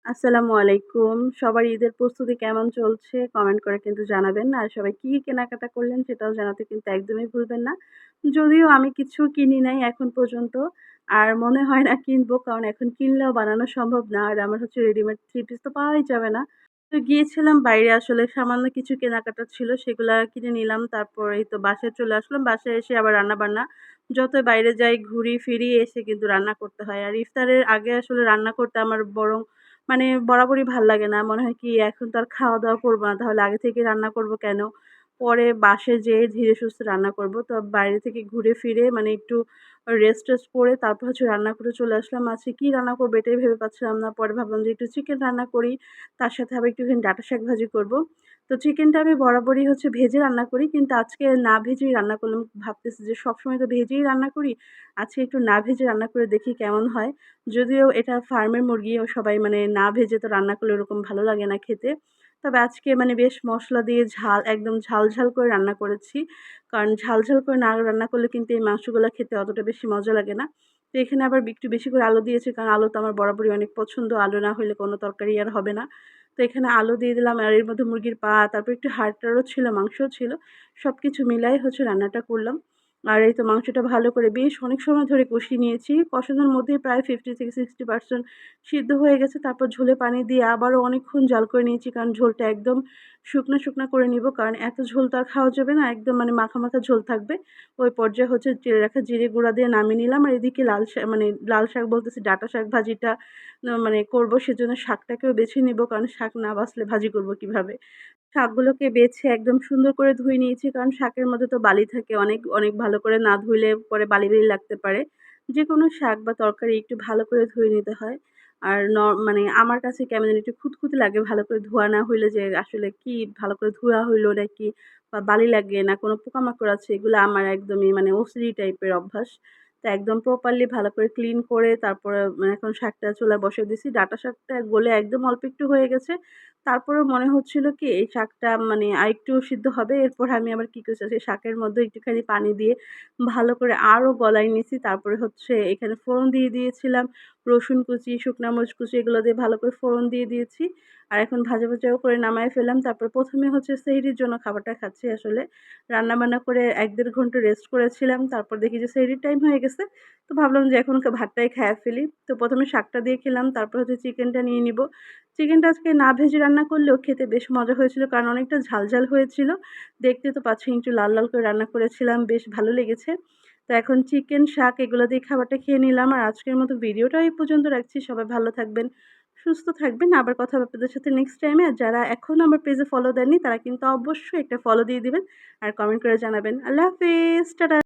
আসসালামু আলাইকুম। সবার ঈদের প্রস্তুতি কেমন চলছে? কমেন্ট করে কিন্তু জানাবেন। আর সবাই কি কেনাকাটা করলেন সেটাও জানাতে কিন্তু একদমই ভুলবেন না। যদিও আমি কিছু কিনি নাই এখন পর্যন্ত। আর মনে হয় না কিনবো। কারণ এখন কিনলেও বানানো সম্ভব না। আর আমার হচ্ছে রেডিমেড থ্রি পিস তো পাওয়াই যাবে না। তো গিয়েছিলাম বাইরে আসলে সামান্য কিছু কেনাকাটা ছিল সেগুলা কিনে নিলাম। তারপর এই তো বাসায় চলে আসলাম। বাসায় এসে আবার রান্না-বান্না। যতই বাইরে যাই ঘুরি ফিরি এসে কিন্তু রান্না করতে হয়। আর ইফতারের আগে আসলে রান্না করতে আমার বরং বরাবরই ভাল লাগে না। মনে হয় কি এখন তো আর খাওয়া-দাওয়া করব না। তাহলে আগে থেকে রান্না করব কেন? পরে বাসায় যেয়ে ধীরে সুস্থে রান্না করব। তো বাইরে থেকে ঘুরে ফিরে একটু রেস্ট-টেস্ট করে তারপর হচ্ছে রান্না করে চলে আসলাম। আজকে কি রান্না করব এটাই ভেবে পাচ্ছিলাম না। পরে ভাবলাম যে একটু চিকেন রান্না করি। তার সাথে আবার একটুখানি ডাঁটা শাক ভাজি করব। তো চিকেনটা আমি বরাবরই হচ্ছে ভেজে রান্না করি। কিন্তু আজকে না ভেজেই রান্না করলাম। ভাবতেছি যে সবসময় তো ভেজেই রান্না করি। আজকে একটু না ভেজে রান্না করে দেখি কেমন হয়। যদিও এটা ফার্মের মুরগি ও সবাই না ভেজে তো রান্না করলে ওরকম ভালো লাগে না খেতে। তবে আজকে বেশ মসলা দিয়ে একদম ঝাল, ঝাল করে রান্না করেছি। কারণ ঝাল, ঝাল করে না রান্না করলে কিন্তু এই মাংসগুলা খেতে অতটা বেশি মজা লাগে না। তো এখানে আবার একটু বেশি করে আলু দিয়েছি কারণ আলু তো আমার বরাবরই অনেক পছন্দ। আলু না হইলে কোনো তরকারি আর হবে না। তো এখানে আলু দিয়ে দিলাম আর এর মধ্যে মুরগির পা, তারপর একটু হাড়-টাড়ও ছিল, মাংসও ছিল। সবকিছু মিলাই হচ্ছে রান্নাটা করলাম। আর এই তো মাংসটা ভালো করে বেশ অনেক সময় ধরে কষিয়ে নিয়েছি। কষানোর মধ্যেই প্রায় 50 থেকে 60% সিদ্ধ হয়ে গেছে। তারপর ঝোলে পানি দিয়ে আবারও অনেকক্ষণ জাল করে নিয়েছি। কারণ ঝোলটা একদম শুকনা, শুকনা করে নিবো। কারণ এত ঝোল তো আর খাওয়া যাবে না। একদম মাখা, মাখা ঝোল থাকবে। ওই পর্যায়ে হচ্ছে চেড়ে রাখা জিরে গুঁড়া দিয়ে নামিয়ে নিলাম। আর এদিকে লাল শাক বলতেছি ডাঁটা শাক ভাজিটা করবো। সেজন্য শাকটাকেও বেছে নিবো। কারণ শাক না বাছলে ভাজি করব কিভাবে? শাকগুলোকে বেছে একদম সুন্দর করে ধুয়ে নিয়েছি। কারণ শাকের মধ্যে তো বালি থাকে। অনেক, অনেক ভালো করে না ধুইলে পরে বালি, বালি লাগতে পারে। যেকোনো শাক বা তরকারি একটু ভালো করে ধুয়ে নিতে হয়। আর আমার কাছে কেমন জানি একটু খুঁতখুঁতে লাগে ভালো করে ধোয়া না হইলে যে আসলে কি ভালো করে ধোয়া হইলো নাকি বা বালি লাগে না কোনো পোকামাকড় আছে এগুলো আমার একদমই OCD টাইপের অভ্যাস। তো একদম প্রপারলি ভালো করে ক্লিন করে তারপরে এখন শাকটা চুলায় বসিয়ে দিছি। ডাঁটা শাকটা গলে একদম অল্প একটু হয়ে গেছে। তারপরেও মনে হচ্ছিল কি এই শাকটা আরেকটু সিদ্ধ হবে। এরপর আমি আবার কি করছি সেই শাকের মধ্যে একটুখানি পানি দিয়ে ভালো করে আরো গলায় নিছি। তারপরে হচ্ছে এখানে ফোড়ন দিয়ে দিয়েছিলাম। রসুন কুচি, শুকনা মরিচ কুচি এগুলো দিয়ে ভালো করে ফোড়ন দিয়ে দিয়েছি। আর এখন ভাজা, ভাজাও করে নামায় ফেললাম। তারপর ১ম এ হচ্ছে সেহরির জন্য খাবারটা খাচ্ছি আসলে। রান্না-বান্না করে ১-১.৫ ঘন্টা রেস্ট করেছিলাম। তারপর দেখি যে সেহরির টাইম হয়ে গেছে। তো ভাবলাম যে এখন ভাতটাই খাইয়া ফেলি। তো ১ম এ শাকটা দিয়ে খেলাম। তারপর হচ্ছে চিকেনটা নিয়ে নিবো। চিকেনটা আজকে না ভেজে রান্না করলেও খেতে বেশ মজা হয়েছিল। কারণ অনেকটা ঝাল, ঝাল হয়েছিল। দেখতে তো পাচ্ছেন একটু লাল, লাল করে রান্না করেছিলাম। বেশ ভালো লেগেছে। তো এখন চিকেন, শাক এগুলো দিয়ে খাবারটা খেয়ে নিলাম। আর আজকের মতো ভিডিওটা এই পর্যন্ত রাখছি। সবাই ভালো থাকবেন, সুস্থ থাকবেন। আবার কথা হবে আপনাদের সাথে নেক্সট টাইমে। আর যারা এখনো আমার পেজে ফলো দেননি তারা কিন্তু অবশ্যই একটা ফলো দিয়ে দিবেন। আর কমেন্ট করে জানাবেন। আল্লাহ হাফেজ। টাটা।